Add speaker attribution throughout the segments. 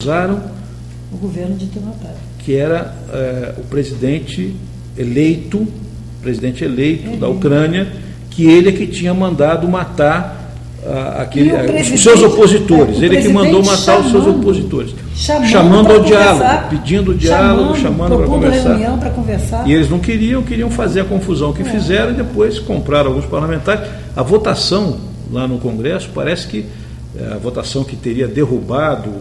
Speaker 1: Usaram
Speaker 2: o governo de Timothée,
Speaker 1: que era o presidente eleito da Ucrânia, que ele é que tinha mandado matar os seus opositores. Ele que mandou matar os seus opositores. Chamando ao diálogo, pedindo diálogo, chamando para conversar. E eles não queriam fazer a confusão que fizeram e depois compraram alguns parlamentares. A votação lá no Congresso, parece que a votação que teria derrubado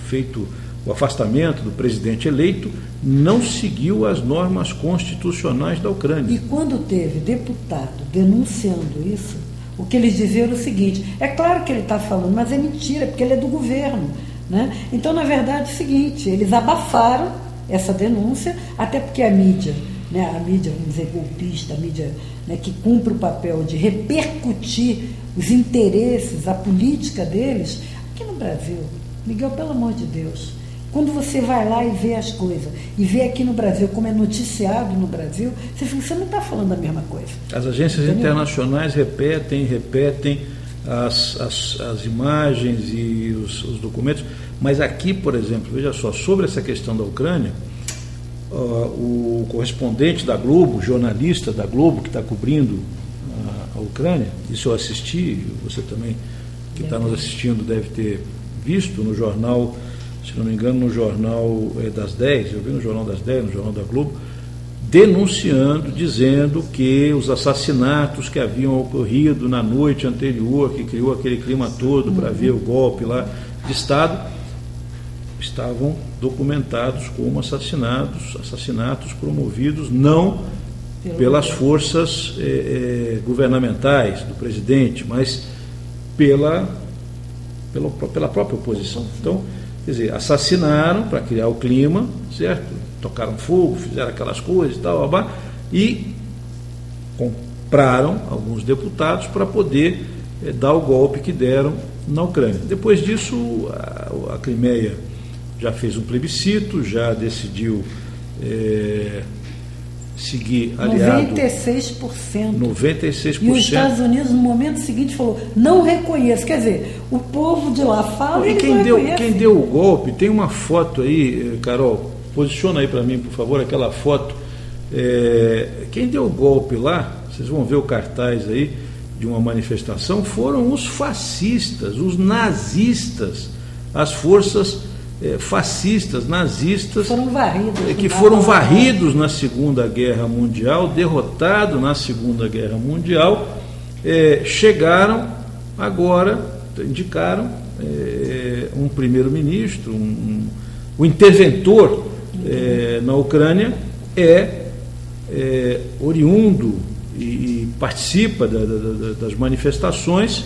Speaker 1: feito o afastamento do presidente eleito, não seguiu as normas constitucionais da Ucrânia.
Speaker 2: E quando teve deputado denunciando isso, o que eles diziam era o seguinte: é claro que ele está falando, mas é mentira, porque ele é do governo, né? Então, na verdade, é o seguinte, eles abafaram essa denúncia, até porque a mídia, né, vamos dizer, golpista, a mídia, né, que cumpre o papel de repercutir os interesses, a política deles, aqui no Brasil, Miguel, pelo amor de Deus, quando você vai lá e vê as coisas, e vê aqui no Brasil como é noticiado no Brasil, você não está falando a mesma coisa.
Speaker 1: As agências internacionais repetem as imagens e os documentos, mas aqui, por exemplo, veja só, sobre essa questão da Ucrânia, o correspondente da Globo, o jornalista da Globo que está cobrindo a Ucrânia, isso eu assisti, você também que está nos assistindo deve ter visto no jornal, se não me engano, no jornal das 10, eu vi no jornal das 10, no jornal da Globo, denunciando, dizendo que os assassinatos que haviam ocorrido na noite anterior, que criou aquele clima todo para ver o golpe lá de Estado, estavam documentados como assassinatos promovidos não pelas forças governamentais do presidente, mas pela própria oposição. Então, quer dizer, assassinaram para criar o clima, certo? Tocaram fogo, fizeram aquelas coisas e tal, e compraram alguns deputados para poder dar o golpe que deram na Ucrânia. Depois disso, a Crimeia já fez um plebiscito, já decidiu seguir aliado.
Speaker 2: 96%.
Speaker 1: 96%.
Speaker 2: E os Estados Unidos, no momento seguinte, falou: não reconheço. Quer dizer, o povo de lá fala e
Speaker 1: quem deu o golpe, tem uma foto aí, Carol, posiciona aí para mim, por favor, aquela foto. Quem deu o golpe lá, vocês vão ver o cartaz aí de uma manifestação, foram os fascistas, os nazistas, as forças fascistas, nazistas, foram varridos na Segunda Guerra Mundial, derrotados na Segunda Guerra Mundial, chegaram agora, indicaram um primeiro-ministro, o interventor na Ucrânia oriundo e participa das manifestações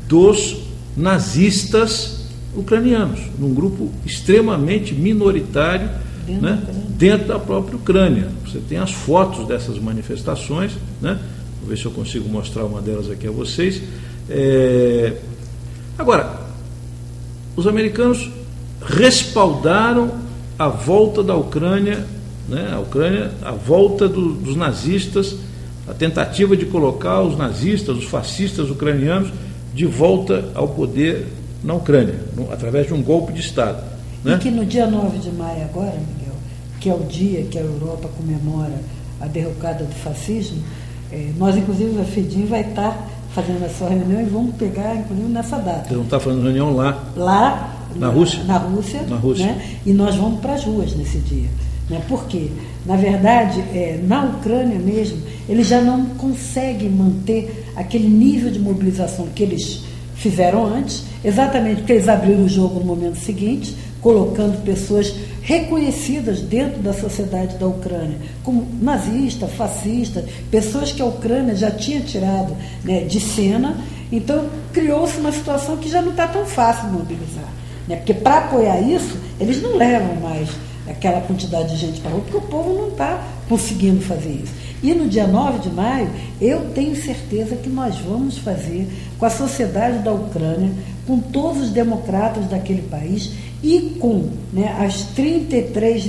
Speaker 1: dos nazistas ucranianos, num grupo extremamente minoritário dentro da própria Ucrânia. Você tem as fotos dessas manifestações, né? Vou ver se eu consigo mostrar uma delas aqui a vocês. Agora, os americanos respaldaram a volta da Ucrânia, né? A volta dos nazistas, a tentativa de colocar os nazistas, os fascistas ucranianos de volta ao poder na Ucrânia, através de um golpe de Estado. Né?
Speaker 2: E que no dia 9 de maio agora, Miguel, que é o dia que a Europa comemora a derrocada do fascismo, nós, inclusive, a FEDIM vai estar fazendo essa reunião e vamos pegar, inclusive, nessa data.
Speaker 1: Você não está fazendo reunião lá?
Speaker 2: Lá,
Speaker 1: na Rússia?
Speaker 2: Na Rússia. Né? E nós vamos para as ruas nesse dia. Né? Por quê? Na verdade, na Ucrânia mesmo, eles já não conseguem manter aquele nível de mobilização que eles fizeram antes, exatamente porque eles abriram o jogo no momento seguinte, colocando pessoas reconhecidas dentro da sociedade da Ucrânia, como nazistas, fascistas, pessoas que a Ucrânia já tinha tirado, né, de cena. Então, criou-se uma situação que já não está tão fácil de mobilizar. Né? Porque para apoiar isso, eles não levam mais aquela quantidade de gente para a rua, porque o povo não está conseguindo fazer isso. E no dia 9 de maio, eu tenho certeza que nós vamos fazer com a sociedade da Ucrânia, com todos os democratas daquele país e com, né, as 33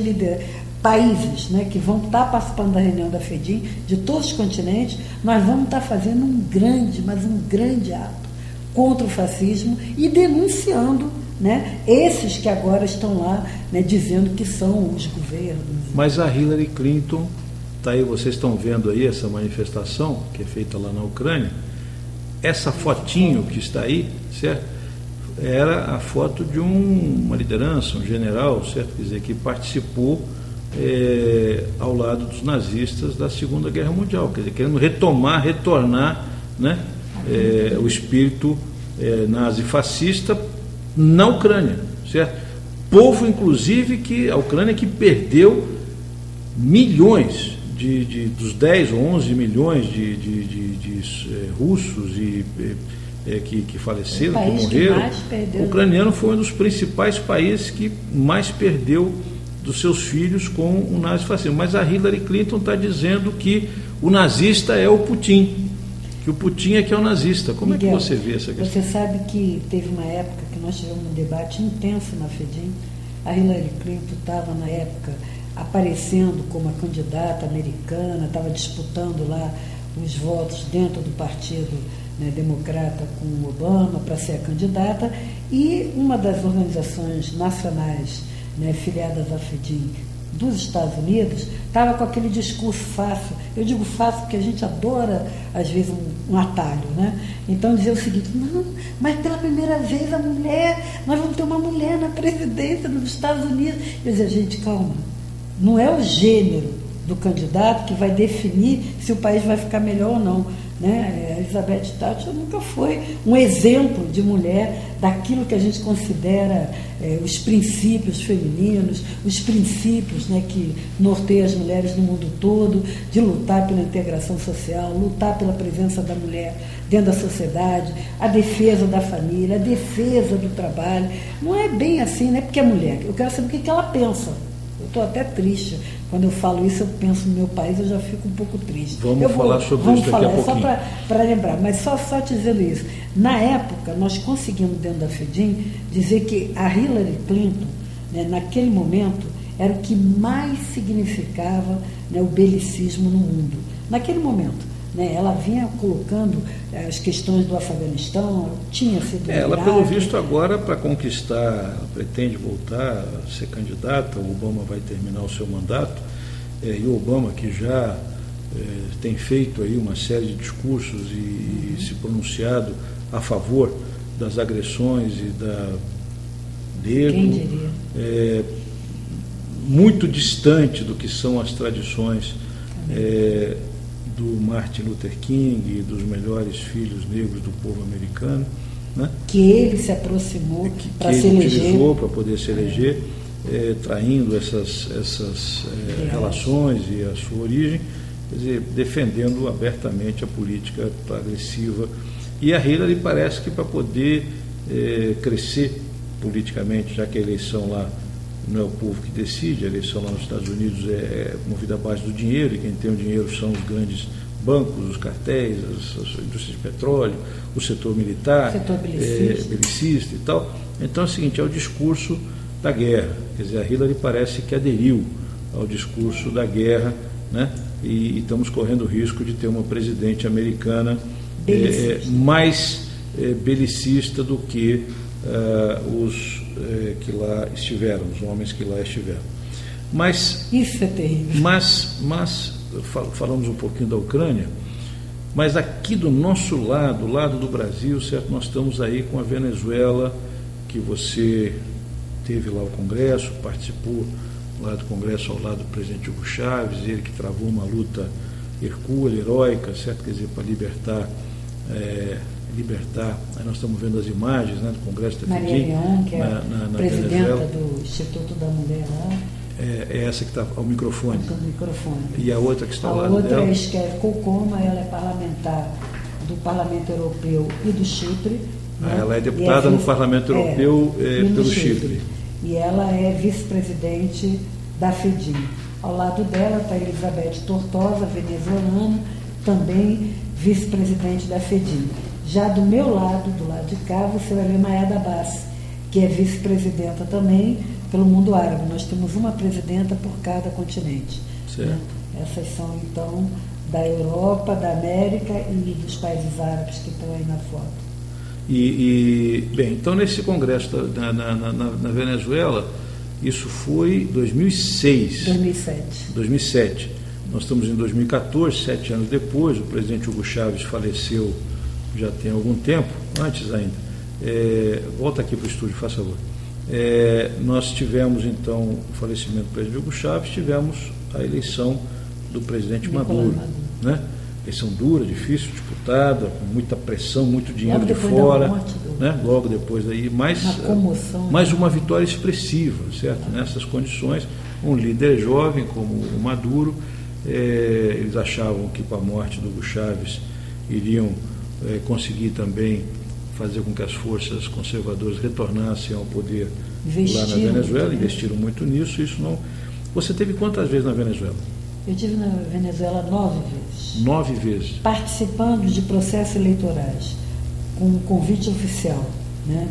Speaker 2: países, né, que vão estar participando da reunião da FEDIM, de todos os continentes, nós vamos estar fazendo um grande ato contra o fascismo e denunciando né, esses que agora estão lá, né, dizendo que são os governos.
Speaker 1: Mas a Hillary Clinton, tá aí, vocês estão vendo aí essa manifestação que é feita lá na Ucrânia, essa fotinho que está aí, certo? Era a foto de uma liderança, um general, certo? Quer dizer, que participou ao lado dos nazistas da Segunda Guerra Mundial, quer dizer, querendo retornar, né, o espírito nazi-fascista na Ucrânia, certo? Povo, inclusive, que a Ucrânia que perdeu milhões dos 10 ou 11 milhões de russos que faleceram, que morreram. O ucraniano foi um dos principais países que mais perdeu dos seus filhos com o nazifascismo. Mas a Hillary Clinton está dizendo que o nazista é o Putin, que o Putin é que é o nazista. Como Miguel, é que você vê essa questão?
Speaker 2: Você sabe que teve uma época que nós tivemos um debate intenso na FEDIM. A Hillary Clinton estava, na época, aparecendo como a candidata americana, estava disputando lá os votos dentro do partido, né, democrata, com o Obama para ser a candidata, e uma das organizações nacionais, né, filiadas à FEDIM dos Estados Unidos, estava com aquele discurso fácil. Eu digo fácil porque a gente adora, às vezes, um atalho, né? Então dizia o seguinte: não, mas pela primeira vez nós vamos ter uma mulher na presidência dos Estados Unidos. Eu dizia, gente, calma, não é o gênero do candidato que vai definir se o país vai ficar melhor ou não, né? A Elizabeth Thatcher nunca foi um exemplo de mulher daquilo que a gente considera os princípios femininos, os princípios, né, que norteiam as mulheres no mundo todo, de lutar pela integração social, lutar pela presença da mulher dentro da sociedade, a defesa da família, a defesa do trabalho. Não é bem assim, né? Porque é mulher. Eu quero saber o que ela pensa. Eu estou até triste. Quando eu falo isso, eu penso no meu país, eu já fico um pouco triste.
Speaker 1: Vamos falar sobre isso daqui a pouquinho.
Speaker 2: Só para lembrar, mas só te dizendo isso. Na época, nós conseguimos, dentro da FEDIM, dizer que a Hillary Clinton, né, naquele momento, era o que mais significava, né, o belicismo no mundo. Naquele momento. Né, ela vinha colocando as questões do Afeganistão, tinha sido...
Speaker 1: Ela, pelo visto, agora, para conquistar, ela pretende voltar a ser candidata. O Obama vai terminar o seu mandato, e o Obama, que já tem feito aí uma série de discursos e se pronunciado a favor das agressões e da muito distante do que são as tradições do Martin Luther King e dos melhores filhos negros do povo americano, né?
Speaker 2: Que ele se aproximou para se eleger.
Speaker 1: Que ele utilizou para poder se eleger, traindo essas relações e a sua origem, quer dizer, defendendo abertamente a política agressiva. E a Hillary parece que para poder crescer politicamente, já que a eleição lá não é o povo que decide, a eleição lá nos Estados Unidos é movida à base do dinheiro, e quem tem o dinheiro são os grandes bancos, os cartéis, as indústrias de petróleo, o setor militar, belicista e tal. Então é o seguinte, é o discurso da guerra. Quer dizer, a Hillary parece que aderiu ao discurso da guerra, né? E estamos correndo o risco de ter uma presidente americana mais belicista do que os que lá estiveram, os homens que lá estiveram. Mas
Speaker 2: isso é terrível.
Speaker 1: Mas falamos um pouquinho da Ucrânia, mas aqui do nosso lado, lado do Brasil, certo? Nós estamos aí com a Venezuela, que você teve lá o Congresso, participou lá do Congresso ao lado do presidente Hugo Chávez, ele que travou uma luta hercúlea, heróica, certo? Quer dizer, para libertar, aí nós estamos vendo as imagens, né, do Congresso da
Speaker 2: Maria Leão, que é a presidenta Venezuela, do Instituto da Mulher lá.
Speaker 1: É essa que está ao microfone. E a outra que está ao lado dela?
Speaker 2: A outra é Esquer Kokoma, ela é parlamentar do Parlamento Europeu e do Chipre. Né?
Speaker 1: Ela é deputada no Parlamento Europeu pelo Chipre.
Speaker 2: E ela é vice-presidente da FEDIM. Ao lado dela está Elizabeth Tortosa, venezuelana, também vice-presidente da FEDIM. Já do meu lado, do lado de cá, você vai ver Mayada Abbas, que é vice-presidenta também pelo mundo árabe. Nós temos uma presidenta por cada continente. Né? Essas são, então, da Europa, da América e dos países árabes que estão aí na foto.
Speaker 1: Bem, então nesse congresso na Venezuela, isso foi 2006. 2007. Nós estamos em 2014, 7 anos depois, o presidente Hugo Chávez faleceu já tem algum tempo, antes ainda. Volta aqui para o estúdio, faça favor. Nós tivemos então o falecimento do presidente Hugo Chávez, tivemos a eleição do presidente Maduro, né? Eleição dura, difícil, disputada, com muita pressão, muito dinheiro de fora, né? Logo depois daí, mas uma vitória expressiva, certo? Nessas condições, um líder jovem como o Maduro, eles achavam que com a morte do Hugo Chávez iriam conseguir também fazer com que as forças conservadoras retornassem ao poder lá na Venezuela, investiram muito nisso, isso não... Você teve quantas vezes na Venezuela?
Speaker 2: Eu estive na Venezuela 9 vezes.
Speaker 1: 9 vezes.
Speaker 2: Participando de processos eleitorais, com um convite oficial, né,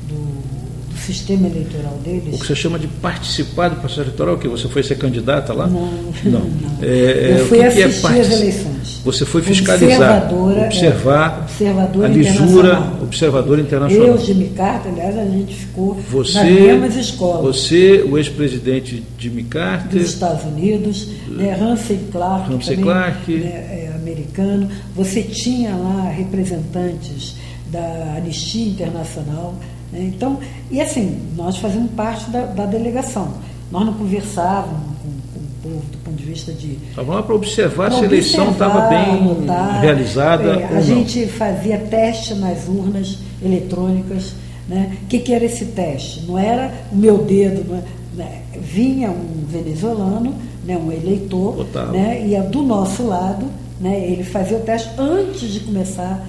Speaker 2: do sistema eleitoral deles.
Speaker 1: O que você chama de participar do processo eleitoral, o quê? Você foi ser candidata lá?
Speaker 2: Não. Eu fui assistir às eleições.
Speaker 1: Você foi fiscalizar, observar a lisura, observadora internacional.
Speaker 2: Eu, Jimmy Carter, aliás, a gente ficou nas mesmas escolas.
Speaker 1: Você, o ex-presidente Jimmy Carter.
Speaker 2: Dos Estados Unidos, Ramsey Clark, americano. Você tinha lá representantes da Anistia Internacional. Então, e assim, nós fazíamos parte da delegação. Nós não conversávamos com o povo do ponto de vista de...
Speaker 1: Estavam lá para observar se a eleição estava bem realizada.
Speaker 2: A gente fazia teste nas urnas eletrônicas. Né? O que era esse teste? Não era o meu dedo, vinha um venezuelano, né, um eleitor, né, ia do nosso lado, né, ele fazia o teste antes de começar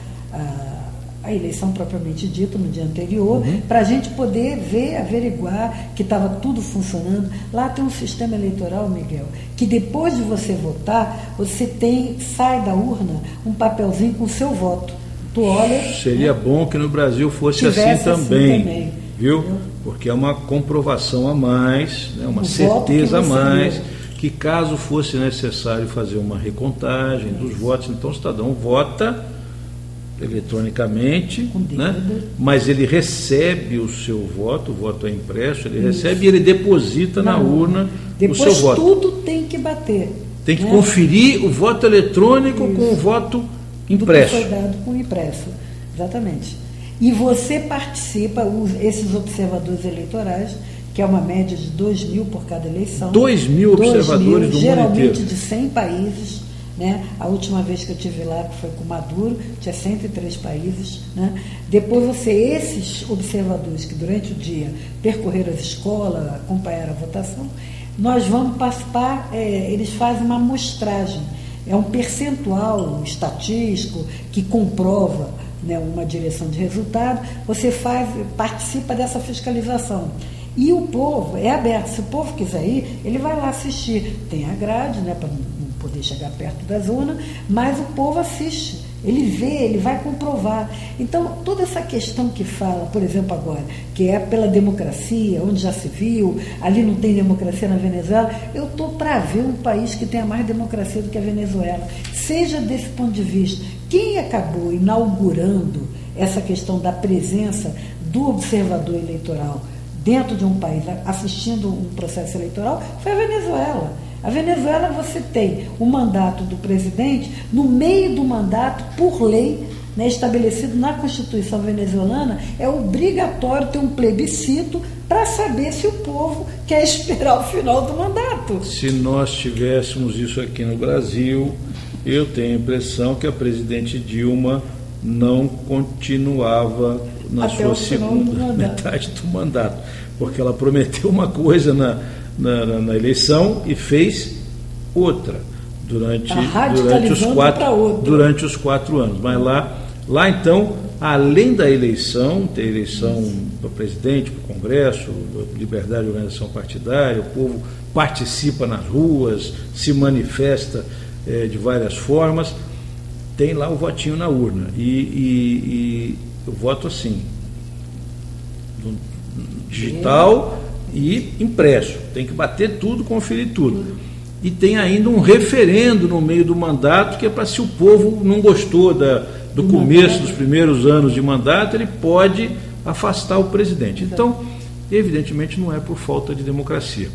Speaker 2: a eleição propriamente dita, no dia anterior, para a gente poder ver, averiguar que estava tudo funcionando. Lá tem um sistema eleitoral, Miguel, que depois de você votar, sai da urna um papelzinho com o seu voto. Tu olha...
Speaker 1: Seria bom que no Brasil fosse assim também, viu? Porque é uma comprovação a mais, né, uma certeza a mais, que caso fosse necessário fazer uma recontagem dos votos, então o cidadão vota eletronicamente, né? Mas ele recebe o seu voto, o voto é impresso, ele recebe e ele deposita na urna o seu voto.
Speaker 2: Depois tudo tem que bater.
Speaker 1: Tem que conferir o voto eletrônico com o voto impresso.
Speaker 2: Foi dado com o impresso, exatamente. E você participa, esses observadores eleitorais, que é uma média de 2.000 por cada eleição. 2.000 observadores do mundo inteiro. Geralmente de 100 países. Né? A última vez que eu estive lá, que foi com Maduro, tinha 103 países. Né? Depois esses observadores que durante o dia percorreram as escolas, acompanharam a votação, nós vamos participar, eles fazem uma amostragem, é um percentual estatístico que comprova, né, uma direção de resultado, você participa dessa fiscalização. E o povo é aberto, se o povo quiser ir, ele vai lá assistir. Tem a grade, né, para não poder chegar perto da zona, mas o povo assiste, ele vê, ele vai comprovar. Então, toda essa questão que fala, por exemplo, agora, que é pela democracia, onde já se viu, ali não tem democracia na Venezuela, eu estou para ver um país que tenha mais democracia do que a Venezuela. Seja desse ponto de vista, quem acabou inaugurando essa questão da presença do observador eleitoral dentro de um país, assistindo um processo eleitoral, foi a Venezuela. A Venezuela, você tem o mandato do presidente, no meio do mandato, por lei, né, estabelecido na Constituição venezuelana, é obrigatório ter um plebiscito para saber se o povo quer esperar o final do mandato.
Speaker 1: Se nós tivéssemos isso aqui no Brasil, eu tenho a impressão que a presidente Dilma não continuava na sua segunda metade do mandato, porque ela prometeu uma coisa na eleição e fez outra durante os 4 anos. Mas lá então, além da eleição, tem eleição para presidente, para o Congresso, liberdade de organização partidária, o povo participa nas ruas, se manifesta de várias formas, tem lá o votinho na urna. E eu voto assim, digital e impresso. Tem que bater tudo, conferir tudo. E tem ainda um referendo no meio do mandato, que é para se o povo não gostou do começo dos primeiros anos de mandato, ele pode afastar o presidente. Então, evidentemente, não é por falta de democracia.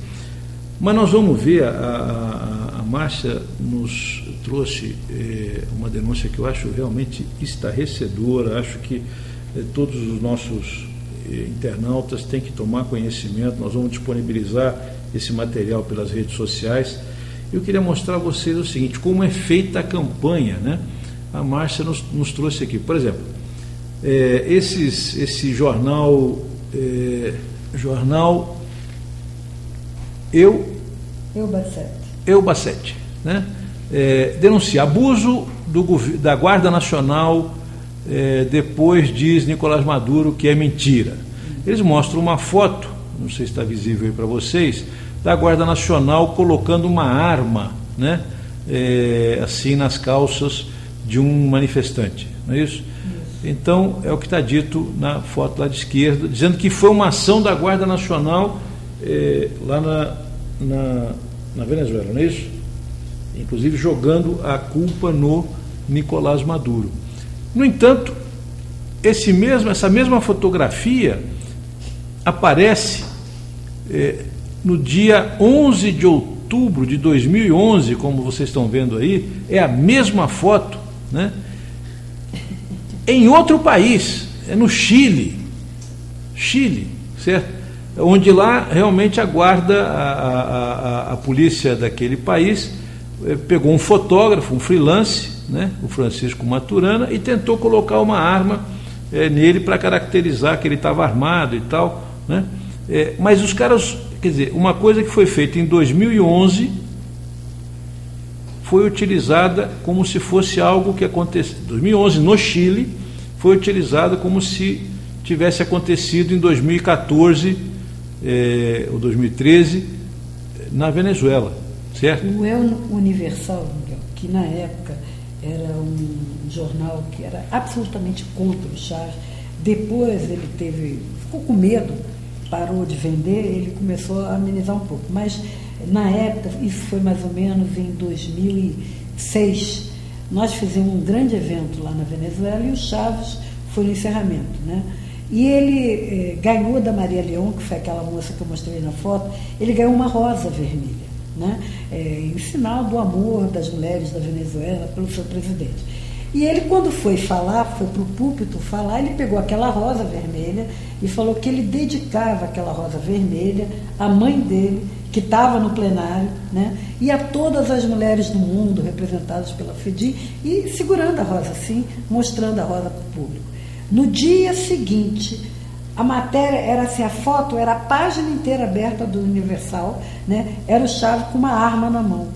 Speaker 1: Mas nós vamos ver, a Márcia nos trouxe uma denúncia que eu acho realmente estarrecedora. Acho que todos os nossos internautas têm que tomar conhecimento. Nós vamos disponibilizar esse material pelas redes sociais. Eu queria mostrar a vocês o seguinte, como é feita a campanha, né? A Márcia nos trouxe aqui, por exemplo, esse jornal Bacete, né? Denuncia abuso da Guarda Nacional, depois diz Nicolás Maduro que é mentira. Eles mostram uma foto, não sei se está visível aí para vocês, da Guarda Nacional colocando uma arma, né? Assim nas calças de um manifestante, não é isso? Então, é o que está dito na foto lá de esquerda, dizendo que foi uma ação da Guarda Nacional lá na Venezuela, não é isso? Inclusive jogando a culpa no Nicolás Maduro. No entanto, essa mesma fotografia aparece no dia 11 de outubro de 2011, como vocês estão vendo aí, é a mesma foto, né? Em outro país, no Chile, certo? Onde lá realmente a guarda, a polícia daquele país pegou um fotógrafo, um freelance, né, o Francisco Maturana, e tentou colocar uma arma nele para caracterizar que ele estava armado e tal, né? Mas os caras, quer dizer, uma coisa que foi feita em 2011 foi utilizada como se fosse algo que aconteceu. 2011 no Chile foi utilizada como se tivesse acontecido em 2014 ou 2013 na Venezuela, certo?
Speaker 2: O El Universal, que na época era um jornal que era absolutamente contra o Chávez, depois ele ficou com medo, parou de vender, ele começou a amenizar um pouco, mas na época, isso foi mais ou menos em 2006, nós fizemos um grande evento lá na Venezuela e o Chávez foi no encerramento, né? E ele ganhou da Maria Leão, que foi aquela moça que eu mostrei na foto, ele ganhou uma rosa vermelha, né? Em sinal do amor das mulheres da Venezuela pelo seu presidente. E ele, quando foi falar, foi para o púlpito falar, ele pegou aquela rosa vermelha e falou que ele dedicava aquela rosa vermelha à mãe dele, que estava no plenário, né? E a todas as mulheres do mundo representadas pela FEDIM, e segurando a rosa assim, mostrando a rosa para o público. No dia seguinte, a matéria era assim, a foto era a página inteira aberta do Universal, né? Era o Chávez com uma arma na mão.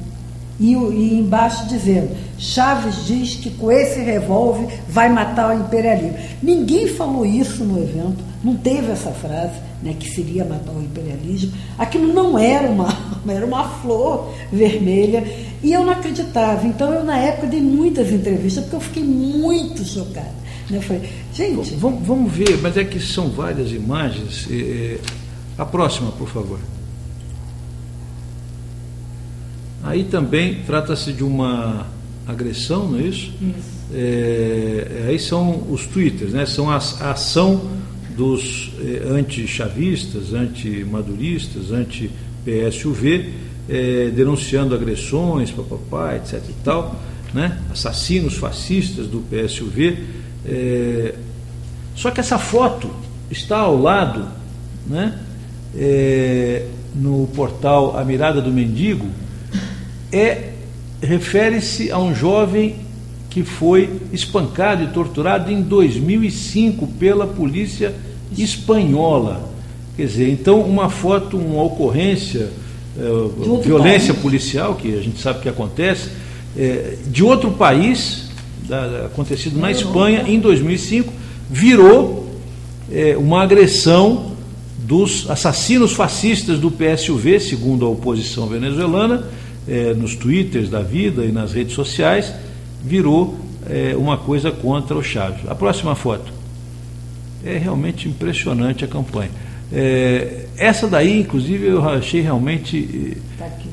Speaker 2: E embaixo dizendo, Chávez diz que com esse revólver vai matar o imperialismo. Ninguém falou isso no evento, não teve essa frase, né, que seria matar o imperialismo. Aquilo não era uma arma, era uma flor vermelha. E eu não acreditava. Então eu, na época, dei muitas entrevistas, porque eu fiquei muito chocada. Eu falei, gente...
Speaker 1: Vamos ver, mas é que são várias imagens. A próxima, por favor. Aí também trata-se de uma agressão, não é isso? Isso. Aí são os twitters, né? São a ação dos anti-chavistas, anti-maduristas, anti-PSUV, denunciando agressões, papapá, etc. e tal, né? Assassinos fascistas do PSUV. Só que essa foto está ao lado, né? No portal A Mirada do Mendigo, refere-se a um jovem que foi espancado e torturado em 2005 pela polícia espanhola. Quer dizer, então uma foto, uma ocorrência, violência policial, que a gente sabe que acontece, de outro país, acontecido na Espanha em 2005, virou uma agressão dos assassinos fascistas do PSUV, segundo a oposição venezuelana, nos twitters da vida e nas redes sociais, virou uma coisa contra o Chávez. A próxima foto. É realmente impressionante a campanha. Essa daí, inclusive, eu achei realmente...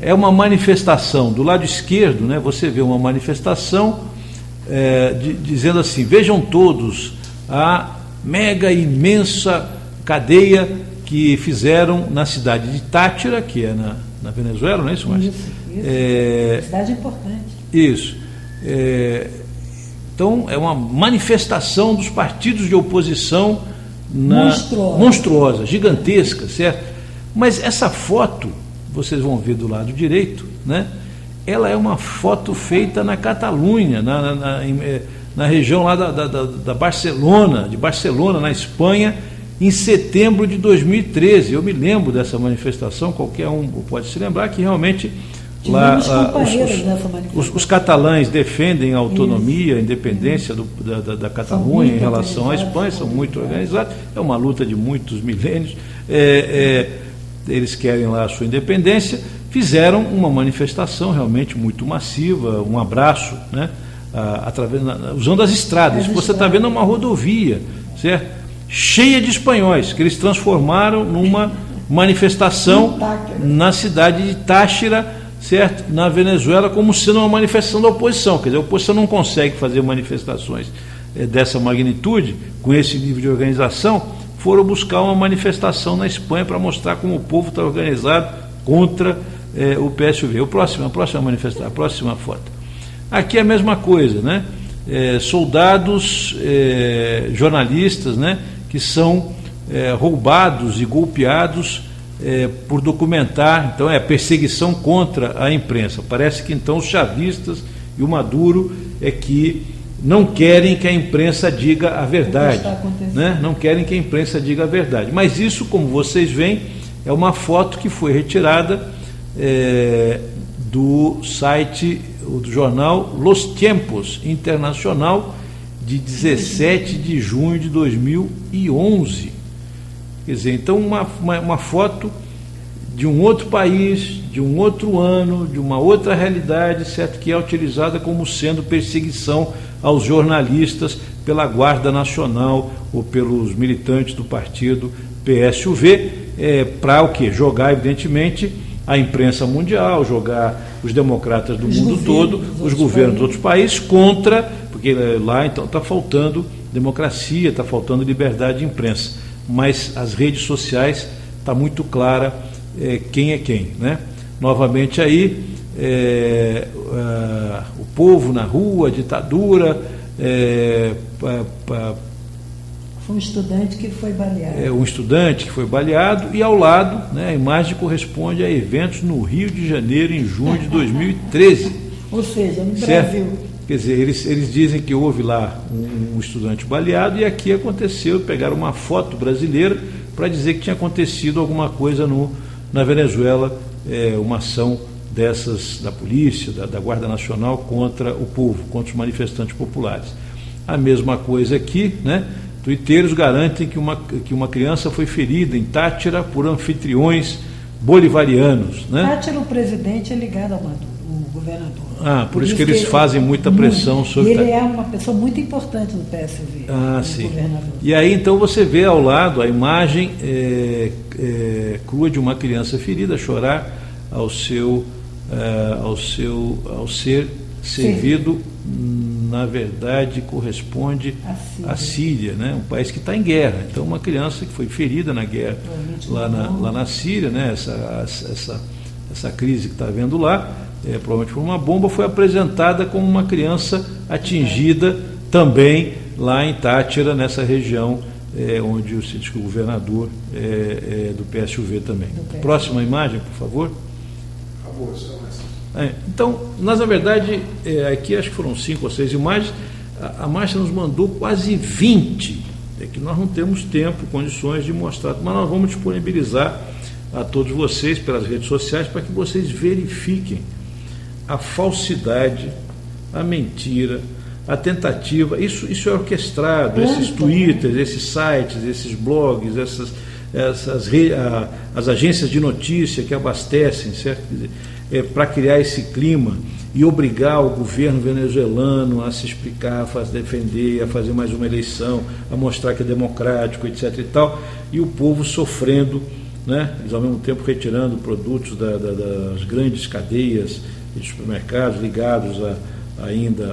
Speaker 1: é uma manifestação. Do lado esquerdo, né, você vê uma manifestação dizendo assim: vejam todos a mega imensa cadeia que fizeram na cidade de Táchira, que é na Venezuela, não é isso, Márcia?
Speaker 2: Isso. Cidade importante.
Speaker 1: Isso. Então, é uma manifestação dos partidos de oposição monstruosa, gigantesca, certo? Mas essa foto, vocês vão ver do lado direito, né? Ela é uma foto feita na Catalunha, na região lá da Barcelona, de Barcelona, na Espanha, em setembro de 2013. Eu me lembro dessa manifestação, qualquer um pode se lembrar que realmente lá os catalães defendem a autonomia, a independência da Catalunha em relação à Espanha, são muito organizados, é uma luta de muitos milênios, eles querem lá a sua independência, fizeram uma manifestação realmente muito massiva, um abraço, né, usando as estradas. Você está vendo uma rodovia, certo? Cheia de espanhóis, que eles transformaram numa manifestação na cidade de Táchira, certo? Na Venezuela, como sendo uma manifestação da oposição. Quer dizer, a oposição não consegue fazer manifestações dessa magnitude, com esse nível de organização. Foram buscar uma manifestação na Espanha para mostrar como o povo está organizado contra o PSUV. A próxima foto. Aqui é a mesma coisa, né? Soldados, jornalistas, né, que são roubados e golpeados por documentar. Então é perseguição contra a imprensa. Parece que então os chavistas e o Maduro que não querem que a imprensa diga a verdade, né? Não querem que a imprensa diga a verdade. Mas isso, como vocês veem, é uma foto que foi retirada do site do jornal Los Tiempos Internacional, de 17 de junho de 2011. Quer dizer, então uma foto de um outro país, de um outro ano, de uma outra realidade, certo, que é utilizada como sendo perseguição aos jornalistas pela Guarda Nacional ou pelos militantes do partido PSUV, para o quê? Jogar, evidentemente, a imprensa mundial, jogar os democratas do mundo todo, os governos dos outros países contra, porque lá então está faltando democracia, está faltando liberdade de imprensa. Mas as redes sociais está muito clara quem é quem, né? Novamente aí, o povo na rua, a ditadura,
Speaker 2: foi um estudante que foi baleado.
Speaker 1: Um estudante que foi baleado, e ao lado, né, a imagem corresponde a eventos no Rio de Janeiro em junho de 2013.
Speaker 2: Ou seja, no
Speaker 1: certo?
Speaker 2: Brasil.
Speaker 1: Quer dizer, eles dizem que houve lá um estudante baleado, e aqui aconteceu, pegaram uma foto brasileira para dizer que tinha acontecido alguma coisa na Venezuela, uma ação dessas da polícia, da Guarda Nacional contra o povo, contra os manifestantes populares. A mesma coisa aqui, né? Tuiteiros garantem que uma criança foi ferida em Táchira por anfitriões bolivarianos, né?
Speaker 2: Táchira, o presidente, é ligado ao Maduro, o governador.
Speaker 1: Por isso que eles fazem muita pressão sobre...
Speaker 2: Ele é uma pessoa muito importante no PSV,
Speaker 1: sim.
Speaker 2: Governador.
Speaker 1: E aí então você vê ao lado a imagem crua de uma criança ferida chorar ao ser servido, na verdade, corresponde à Síria, né? Um país que está em guerra. Então, uma criança que foi ferida na guerra lá na Síria, né? Essa crise que está havendo lá, provavelmente por uma bomba, foi apresentada como uma criança atingida também lá em Táchira, nessa região onde se diz que o governador é do PSUV também. Próxima imagem, por favor. Então, na verdade, aqui acho que foram 5 ou 6 imagens. A Márcia nos mandou quase 20, que nós não temos tempo, condições de mostrar, mas nós vamos disponibilizar a todos vocês pelas redes sociais para que vocês verifiquem a falsidade, a mentira, a tentativa. Isso é orquestrado, esses twitters, esses sites, esses blogs, as agências de notícia que abastecem, certo? Para criar esse clima e obrigar o governo venezuelano a se explicar, a defender, a fazer mais uma eleição, a mostrar que é democrático, etc. e tal, e o povo sofrendo, né? Eles ao mesmo tempo retirando produtos das grandes cadeias de supermercados ligados ainda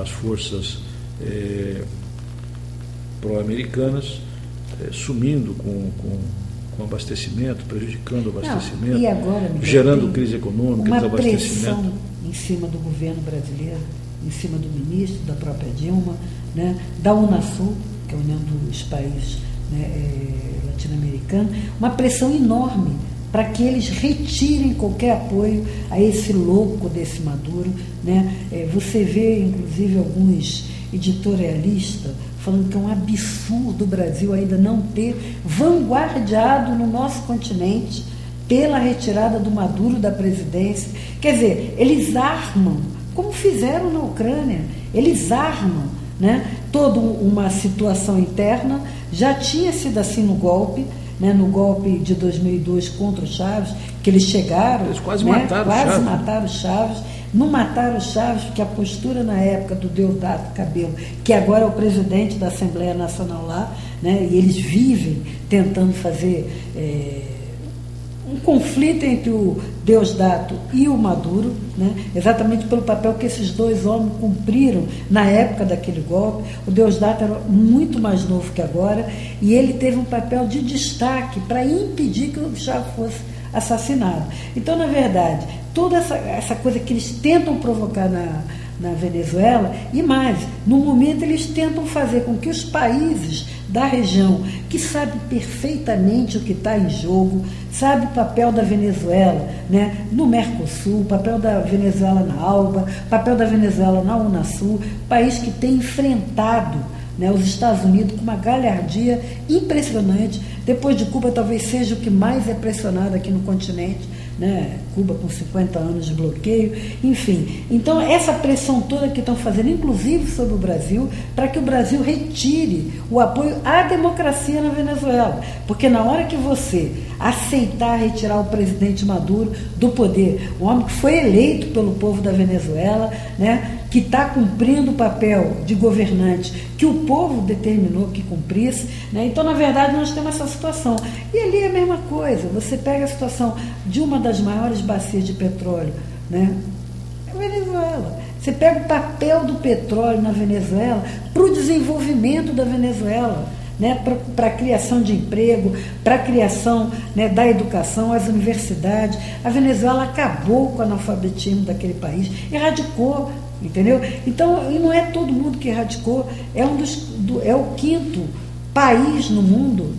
Speaker 1: as forças pró-americanas sumindo com abastecimento, prejudicando o abastecimento,
Speaker 2: e agora,
Speaker 1: gerando crise econômica,
Speaker 2: uma
Speaker 1: desabastecimento.
Speaker 2: Pressão em cima do governo brasileiro, em cima do ministro, da própria Dilma, né, da Unasul, que é a União dos Países, né, latino-americanos, uma pressão enorme para que eles retirem qualquer apoio a esse louco desse Maduro. Né? Você vê, inclusive, alguns editorialistas falando que é um absurdo o Brasil ainda não ter vanguardiado no nosso continente pela retirada do Maduro da presidência. Quer dizer, eles armam, como fizeram na Ucrânia, eles armam, né, toda uma situação interna. Já tinha sido assim no golpe, né, no golpe de 2002 contra o Chaves, que eles chegaram...
Speaker 1: Eles quase,
Speaker 2: né,
Speaker 1: mataram
Speaker 2: o Chaves. Não mataram o Chaves, porque a postura na época do Deodato Cabello, que agora é o presidente da Assembleia Nacional lá, né, e eles vivem tentando fazer um conflito entre o Deodato e o Maduro, né, exatamente pelo papel que esses dois homens cumpriram na época daquele golpe. O Deodato era muito mais novo que agora, e ele teve um papel de destaque para impedir que o Chaves fosse assassinado. Então, na verdade, toda essa coisa que eles tentam provocar na Venezuela, e mais, no momento eles tentam fazer com que os países da região, que sabem perfeitamente o que está em jogo, sabe o papel da Venezuela, né, no Mercosul, o papel da Venezuela na ALBA, o papel da Venezuela na Unasul, país que tem enfrentado, né, os Estados Unidos com uma galhardia impressionante. Depois de Cuba, talvez seja o que mais é pressionado aqui no continente, né? Cuba com 50 anos de bloqueio, enfim. Então, essa pressão toda que estão fazendo, inclusive sobre o Brasil, para que o Brasil retire o apoio à democracia na Venezuela. Porque na hora que você aceitar retirar o presidente Maduro do poder, o homem que foi eleito pelo povo da Venezuela, né, que está cumprindo o papel de governante que o povo determinou que cumprisse, né? Então, na verdade, nós temos essa situação. E ali é a mesma coisa. Você pega a situação de uma das maiores bacias de petróleo, né? É a Venezuela. Você pega o papel do petróleo na Venezuela para o desenvolvimento da Venezuela, né, para a criação de emprego, para a criação, né, da educação, as universidades. A Venezuela acabou com o analfabetismo daquele país, erradicou, entendeu? Então, e não é todo mundo que erradicou, é o quinto país no mundo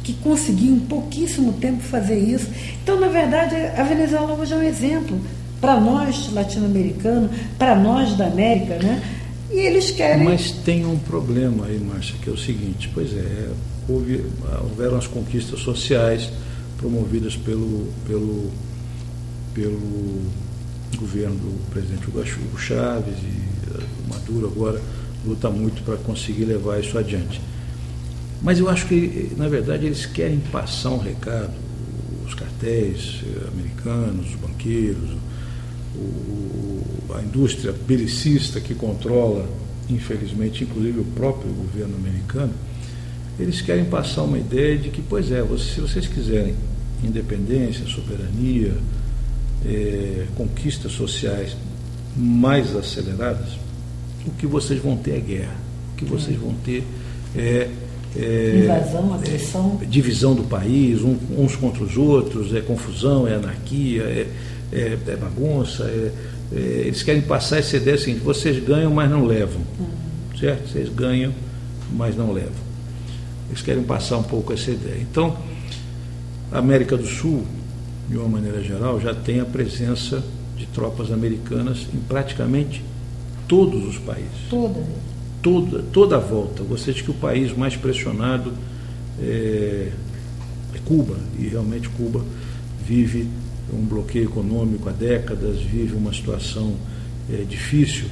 Speaker 2: que conseguiu em pouquíssimo tempo fazer isso. Então, na verdade, a Venezuela hoje é um exemplo para nós latino-americanos, para nós da América, né? E eles querem...
Speaker 1: Mas tem um problema aí, Márcia, que é o seguinte: pois é, houveram as conquistas sociais promovidas pelo governo do presidente Hugo Chávez, e o Maduro agora luta muito para conseguir levar isso adiante. Mas eu acho que, na verdade, eles querem passar um recado, os cartéis americanos, os banqueiros, a indústria belicista que controla, infelizmente, inclusive o próprio governo americano. Eles querem passar uma ideia de que, pois é, se vocês quiserem independência, soberania, conquistas sociais mais aceleradas, o que vocês vão ter é guerra, o que vocês vão ter é
Speaker 2: invasão, agressão,
Speaker 1: divisão do país, uns contra os outros, confusão, anarquia, bagunça. Eles querem passar essa ideia assim: vocês ganham, mas não levam, certo? Vocês ganham, mas não levam. Eles querem passar um pouco essa ideia. Então, a América do Sul, de uma maneira geral, já tem a presença de tropas americanas em praticamente todos os países. Toda a volta. Você diz que o país mais pressionado é Cuba, e realmente Cuba vive um bloqueio econômico há décadas, vive uma situação difícil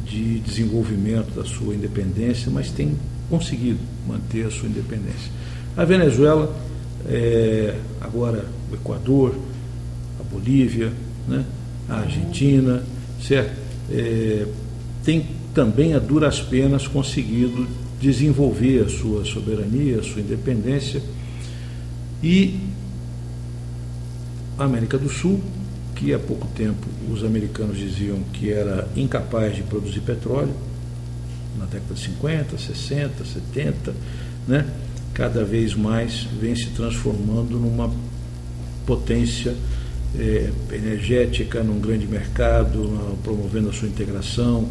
Speaker 1: de desenvolvimento da sua independência, mas tem conseguido manter a sua independência. A Venezuela, agora o Equador, a Bolívia, né, a Argentina, certo? Tem também a duras penas conseguido desenvolver a sua soberania, a sua independência. E a América do Sul que há pouco tempo os americanos diziam que era incapaz de produzir petróleo, na década de 50, 60, 70, né? Cada vez mais vem se transformando numa potência energética, num grande mercado, promovendo a sua integração.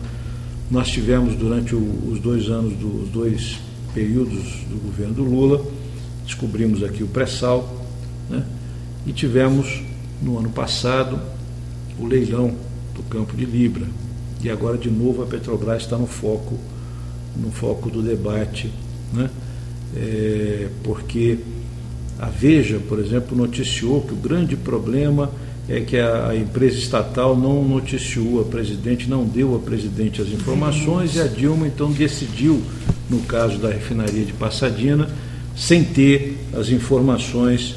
Speaker 1: Nós tivemos durante os 2 anos, os 2 períodos do governo do Lula, descobrimos aqui o pré-sal, né? E tivemos no ano passado o leilão do Campo de Libra, e agora de novo a Petrobras está no foco do debate, né? Porque a Veja, por exemplo, noticiou que o grande problema é que a empresa estatal não noticiou a presidente, não deu a presidente as informações, e a Dilma então decidiu, no caso da refinaria de Passadina, sem ter as informações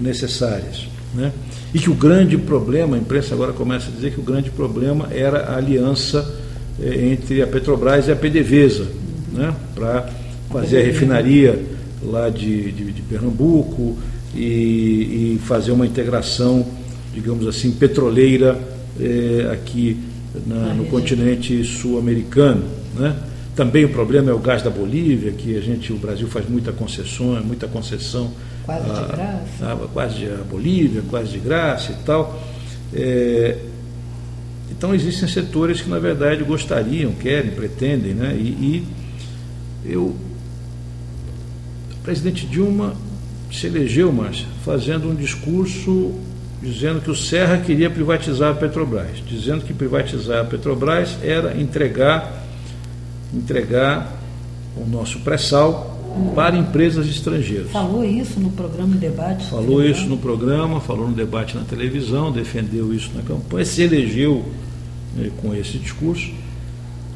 Speaker 1: necessárias, né? E que o grande problema, a imprensa agora começa a dizer que o grande problema era a aliança entre a Petrobras e a PDVSA, né? Para fazer a refinaria lá de Pernambuco e fazer uma integração, digamos assim, petroleira aqui no continente sul-americano, né? Também o problema é o gás da Bolívia, que o Brasil faz muita concessão
Speaker 2: quase de graça.
Speaker 1: Quase a Bolívia, quase de graça e tal. Então existem setores que na verdade gostariam, querem, pretendem, né? A presidente Dilma se elegeu, Márcia, fazendo um discurso dizendo que o Serra queria privatizar a Petrobras, dizendo que privatizar a Petrobras era entregar o nosso pré-sal para empresas estrangeiras.
Speaker 2: Falou isso no programa de debate?
Speaker 1: Falou isso no programa, falou no debate na televisão, defendeu isso na campanha, se elegeu com esse discurso,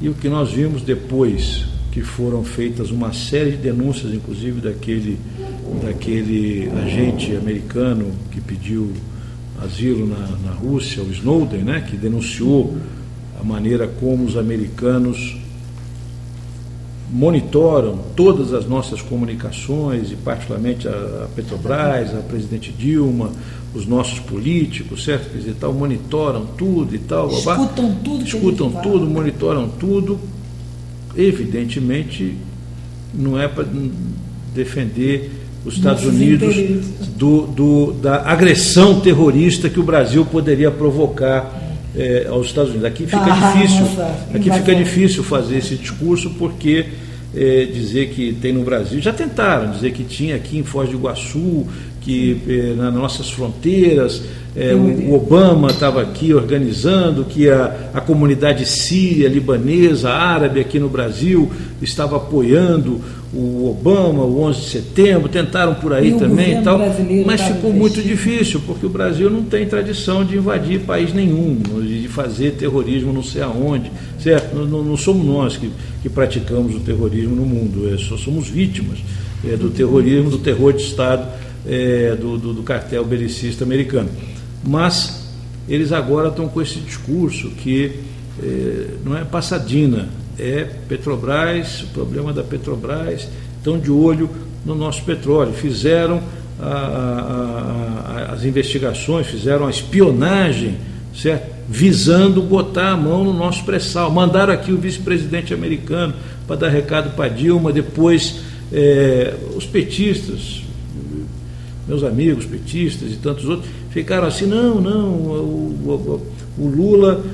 Speaker 1: e o que nós vimos depois, que foram feitas uma série de denúncias, inclusive daquele agente americano que pediu asilo na Rússia, o Snowden, né, que denunciou a maneira como os americanos monitoram todas as nossas comunicações, e particularmente a Petrobras, a presidente Dilma, os nossos políticos, certo? Quer dizer, monitoram tudo e tal. Escutam tudo, monitoram tudo. Evidentemente, não é para defender os Estados Unidos da agressão terrorista que o Brasil poderia provocar aos Estados Unidos. Aqui fica difícil fazer esse discurso, porque dizer que tem no Brasil, já tentaram dizer que tinha aqui em Foz do Iguaçu, que nas nossas fronteiras o Obama estava aqui organizando, que a comunidade síria, libanesa, árabe aqui no Brasil estava apoiando o Obama, o 11 de setembro, tentaram por aí também e tal, mas ficou muito difícil, porque o Brasil não tem tradição de invadir país nenhum, de fazer terrorismo não sei aonde, certo? Não somos nós que praticamos o terrorismo no mundo, só somos vítimas do terrorismo, do terror de Estado, do cartel belicista americano. Mas eles agora estão com esse discurso que não é Passadina, é Petrobras, o problema da Petrobras, estão de olho no nosso petróleo, fizeram as investigações, fizeram a espionagem, certo? Visando botar a mão no nosso pré-sal. Mandaram aqui o vice-presidente americano para dar recado para Dilma, depois os petistas, meus amigos petistas e tantos outros, ficaram assim, o Lula,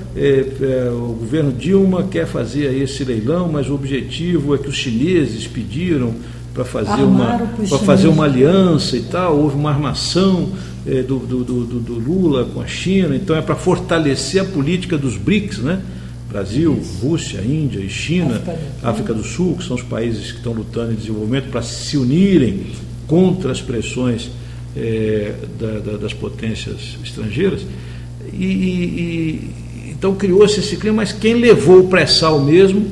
Speaker 1: o governo Dilma quer fazer esse leilão, mas o objetivo é que os chineses pediram para fazer uma aliança e tal, houve uma armação do Lula com a China, então é para fortalecer a política dos BRICS, né? Brasil, Rússia, Índia e China, África do Sul, que são os países que estão lutando em desenvolvimento, para se unirem contra as pressões das potências estrangeiras. Então criou-se esse clima, mas quem levou o pré-sal mesmo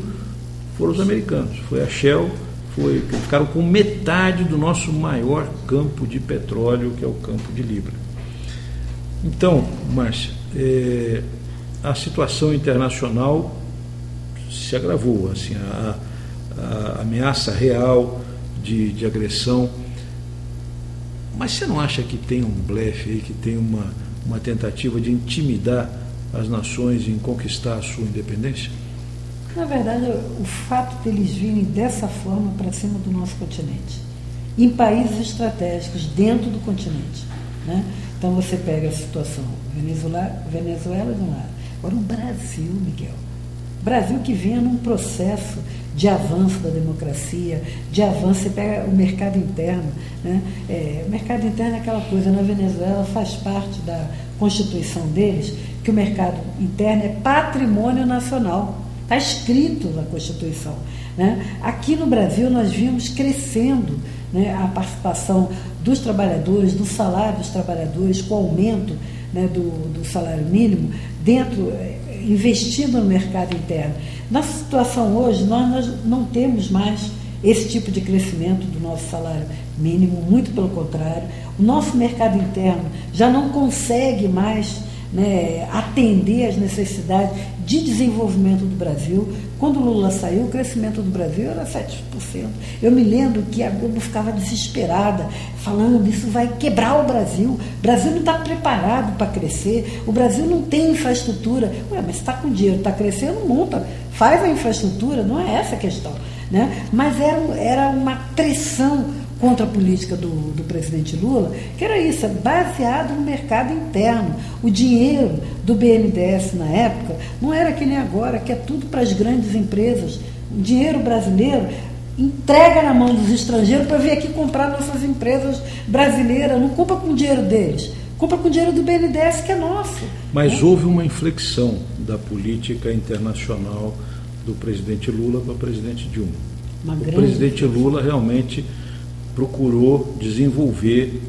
Speaker 1: foram os americanos, foi a Shell, que ficaram com metade do nosso maior campo de petróleo, que é o Campo de Libra. Então, Márcia, a situação internacional se agravou, assim, a ameaça real de agressão, Mas você não acha que tem um blefe aí, que tem uma tentativa de intimidar as nações em conquistar a sua independência?
Speaker 2: Na verdade, o fato deles virem dessa forma para cima do nosso continente, em países estratégicos dentro do continente, né? Então você pega a situação Venezuela de um lado, agora o Brasil, Miguel. Brasil que vinha num processo de avanço da democracia, de avanço, você pega o mercado interno, né? O mercado interno é aquela coisa, na Venezuela faz parte da Constituição deles, que o mercado interno é patrimônio nacional, está escrito na Constituição, né? Aqui no Brasil nós vimos crescendo, né, a participação dos trabalhadores, do salário dos trabalhadores, com o aumento, né, do salário mínimo, investindo no mercado interno. Nossa situação hoje, nós não temos mais esse tipo de crescimento do nosso salário mínimo, muito pelo contrário. O nosso mercado interno já não consegue mais, né, atender às necessidades de desenvolvimento do Brasil. Quando o Lula saiu, o crescimento do Brasil era 7%. Eu me lembro que a Globo ficava desesperada, falando isso vai quebrar o Brasil. O Brasil não está preparado para crescer, o Brasil não tem infraestrutura. Ué, mas está com dinheiro, está crescendo, monta, faz a infraestrutura, não é essa a questão, né? Mas era uma pressão contra a política do presidente Lula, que era isso, baseado no mercado interno. O dinheiro do BNDES na época não era que nem agora, que é tudo para as grandes empresas. O dinheiro brasileiro entrega na mão dos estrangeiros para vir aqui comprar nossas empresas brasileiras, não compra com o dinheiro deles, compra com o dinheiro do BNDES, que é nosso.
Speaker 1: Mas houve uma inflexão da política internacional do presidente Lula para o presidente Dilma. O presidente Lula realmente procurou desenvolver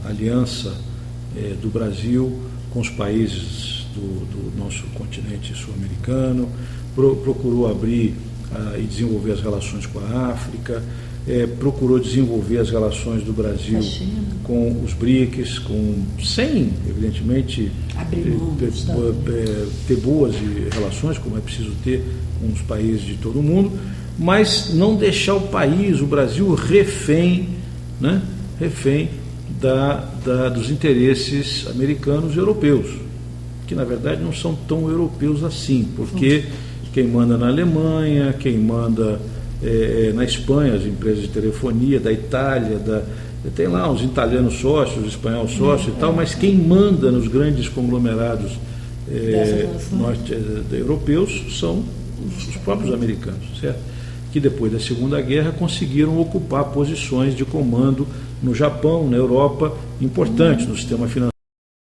Speaker 1: a aliança do Brasil com os países do nosso continente sul-americano, procurou abrir e desenvolver as relações com a África, procurou desenvolver as relações do Brasil com os BRICS, sem, evidentemente, ter boas relações, como é preciso ter com os países de todo o mundo, mas não deixar o país, o Brasil, refém, né? Refém dos interesses americanos e europeus, que na verdade não são tão europeus assim, porque quem manda na Alemanha, quem manda na Espanha, as empresas de telefonia, da Itália, tem lá os italianos sócios, os espanhóis sócios e tal, mas quem manda nos grandes conglomerados europeus são os próprios americanos, certo? Que depois da Segunda Guerra conseguiram ocupar posições de comando no Japão, na Europa, importantes no sistema financeiro.